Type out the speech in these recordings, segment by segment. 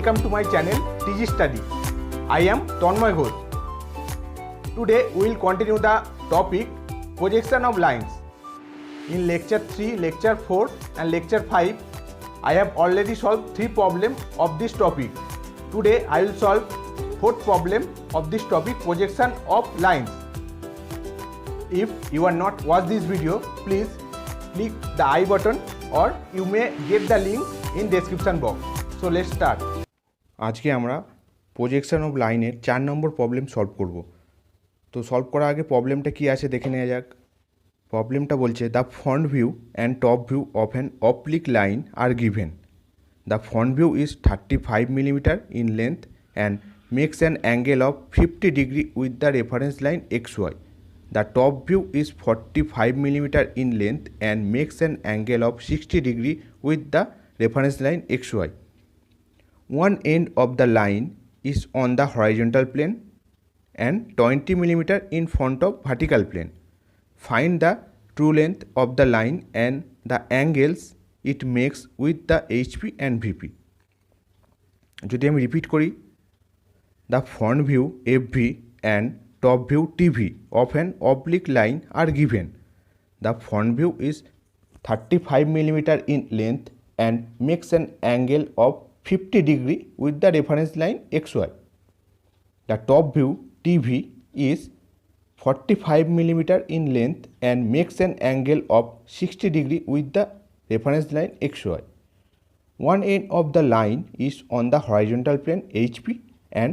welcome to my channel TG Study. I am Tanmoy Ghosh. Today we will continue the topic projection of lines. In lecture 3, lecture 4 and lecture 5, I have already solved 3 problems of this topic. Today I will solve 4th problem of this topic, projection of lines. If you are not watched this video, please click the I button or you may get the link in description box. So let's start. আজকে আমরা projection of লাইনের 4 নম্বর problem solve করব। তো solve করার আগে প্রবলেমটা কি আছে দেখে নেওয়া যাক। প্রবলেমটা বলছে the front view and top view of an oblique line are given. The front view is 35 mm in length and makes an angle of 50 degree with the reference line XY. The top view is 45 mm in length and makes an angle of 60 degree with the reference line XY. One end of the line is on the horizontal plane and 20 mm in front of vertical plane. Find the true length of the line and the angles it makes with the HP and VP. যদি আমি repeat করি, the front view FV and top view TV of an oblique line are given. The front view is 35 mm in length and makes an angle of 50 degree with the reference line XY. The top view TV is 45 mm in length and makes an angle of 60 degree with the reference line XY. One end of the line is on the horizontal plane HP and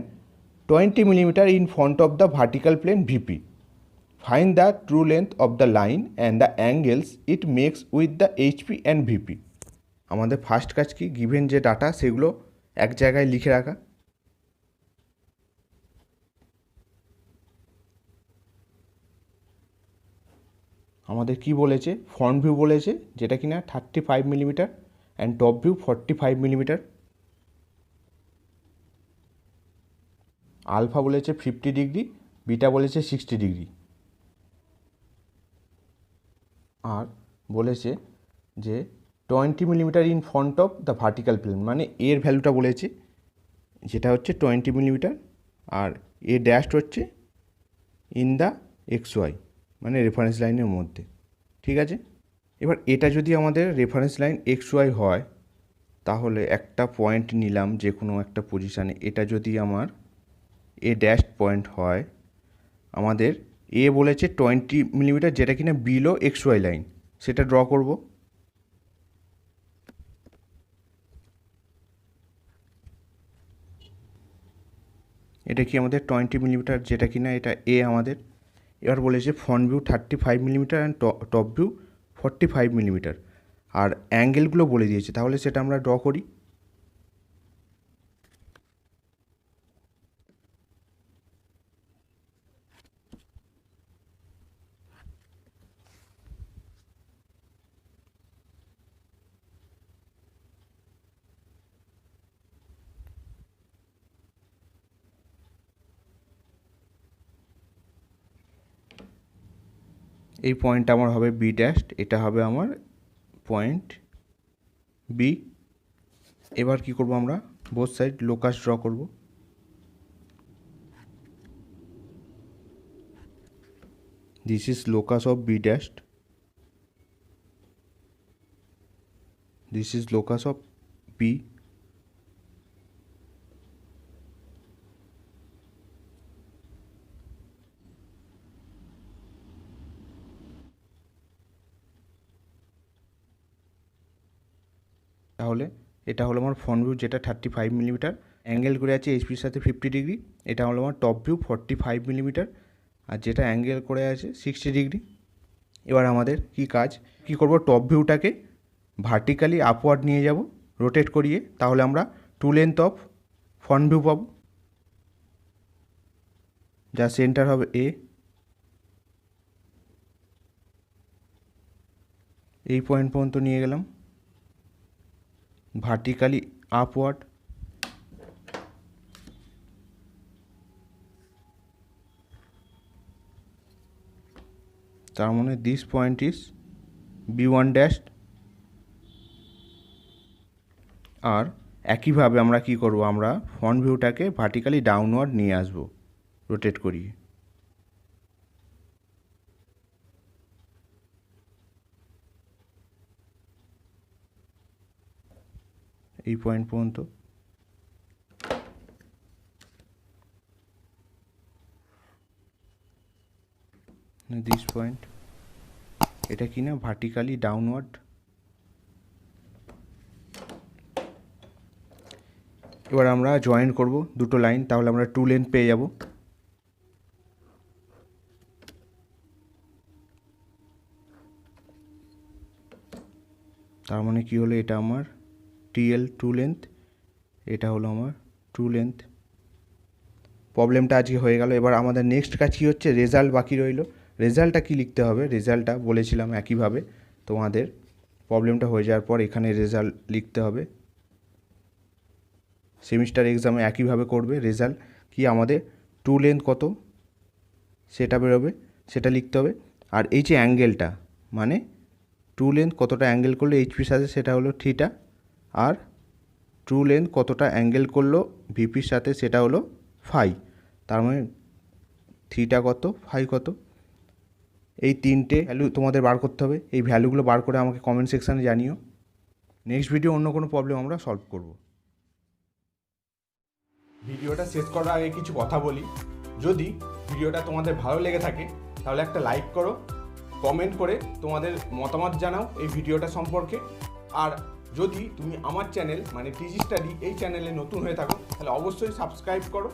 20 mm in front of the vertical plane VP. Find the true length of the line and the angles it makes with the HP and VP. আমাদের first কাজ কি, given যে data সেগুলো এক জায়গায় লিখে রাখা। আমাদের কি বলেছে, ফ্রন্ট ভিউ বলেছে যেটা কিনা 35 mm and top view 45 mm। Alpha বলেছে 50 ডিগ্রি, বিটা বলেছে 60 ডিগ্রি। আর বলেছে যে 20 mm in front of the vertical plane, মানে এর ভ্যালুটা বলেছে যেটা হচ্ছে 20 mm আর এ ড্যাশ হচ্ছে ইন দ্য XY, মানে রেফারেন্স লাইনের মধ্যে। ঠিক আছে, এবার এটা যদি আমাদের রেফারেন্স লাইন XY হয় তাহলে একটা পয়েন্ট নিলাম যে কোনো একটা পজিশানে, এটা যদি আমার এ ড্যাশ পয়েন্ট হয়, আমাদের এ বলেছে 20 mm যেটা কিনা বিলো XY লাইন, সেটা ড্র করব। এটা কি আমাদের 20 mm যেটা কিনা এটা এ আমাদের। এবার বলেছে front view 35 mm and top view 45 mm আর অ্যাঙ্গেলগুলো বলে দিয়েছে, তাহলে সেটা আমরা ড্র করি। এই পয়েন্টটা আমার হবে বি ড্যাশ, এটা হবে আমার পয়েন্ট বি। এবার কি করব, আমরা বোথ সাইড লোকাস ড্র করব। This is locus of B dash, this is locus of B. তাহলে এটা হলো আমার ফ্রন্ট ভিউ যেটা 35 mm, অ্যাঙ্গেল করে আছে এইচপির সাথে 50 ডিগ্রি। এটা হলো আমার টপ ভিউ 45 mm আর যেটা অ্যাঙ্গেল করে আছে 60 ডিগ্রি। এবার আমাদের কি কাজ, কি করব, টপ ভিউটাকে ভার্টিক্যালি আপওয়ার্ড নিয়ে যাব রোটেট করিয়ে, তাহলে আমরা true length of front view পাবো, যা সেন্টার হবে এ। এই পয়েন্ট পর্যন্ত নিয়ে গেলাম ভার্টিক্যালি আপওয়ার্ড। তার মানে this point is B1 dash আর একইভাবে আমরা কি করব, আমরা ফ্রন্ট ভিউটাকে ভার্টিক্যালি ডাউনওয়ার্ড নিয়ে আসব রোটেট করিয়ে। এই পয়েন্ট পর্যন্ত। দিস পয়েন্ট, এটা কি না ভার্টিক্যালি ডাউনওয়ার্ড। এবার আমরা জয়েন করব দুটো লাইন, তাহলে আমরা 2 লেন্থ পেয়ে যাব। তার মানে কি হলো, এটা আমার TL 2 লেন্থ, এটা হলো আমার 2 লেন্থ। প্রবলেমটা আজকে হয়ে গেল। এবার আমাদের নেক্সট কাজ কী হচ্ছে, রেজাল্ট বাকি রইল। রেজাল্টটা কি লিখতে হবে, রেজাল্টটা বলেছিলাম একইভাবে তোমাদের প্রবলেমটা হয়ে যাওয়ার পর এখানে রেজাল্ট লিখতে হবে। সেমিস্টার এক্সামে একইভাবে করবে। রেজাল্ট কি আমাদের 2 লেন্থ কত সেটা বেরোবে, সেটা লিখতে হবে। আর এই যে অ্যাঙ্গেলটা, মানে 2 লেন্থ কতটা অ্যাঙ্গেল করলো এইচপির সাথে সেটা হলো থিটা, আর 2 লেন্থ কতটা অ্যাঙ্গেল করলো ভিপির সাথে সেটা হলো ফাই। তার মানে থিটা কত, ফাই কত, এই তিনটে ভ্যালু তোমাদের বার করতে হবে। এই ভ্যালুগুলো বার করে আমাকে কমেন্ট সেকশানে জানিও। নেক্সট ভিডিও অন্য কোনো প্রবলেম আমরা সলভ করব। ভিডিওটা শেষ করার আগে কিছু কথা বলি। যদি ভিডিওটা তোমাদের ভালো লেগে থাকে তাহলে একটা লাইক করো, কমেন্ট করে তোমাদের মতামত জানাও এই ভিডিওটা সম্পর্কে। আর যদি তুমি আমার চ্যানেল মানে টিজি স্টাডি এই চ্যানেলে নতুন হয়ে থাকো তাহলে অবশ্যই সাবস্ক্রাইব করো।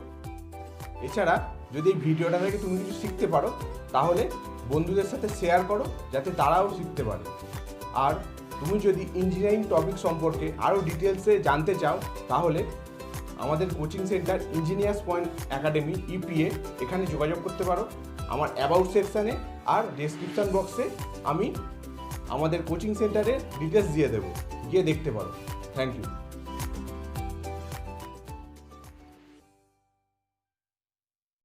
এছাড়া যদি এই ভিডিওটা থেকে তুমি কিছু শিখতে পারো তাহলে বন্ধুদের সাথে শেয়ার করো যাতে তারাও শিখতে পারে। আর তুমি যদি ইঞ্জিনিয়ারিং টপিক সম্পর্কে আরও ডিটেলসে জানতে চাও তাহলে আমাদের coaching centre engineers point academy EPA এখানে যোগাযোগ করতে পারো। আমার অ্যাবাউট সেকশানে আর ডেসক্রিপশান বক্সে আমি আমাদের কোচিং সেন্টারের ডিটেলস দিয়ে দেবো, গিয়ে দেখতে পারো। Thank you.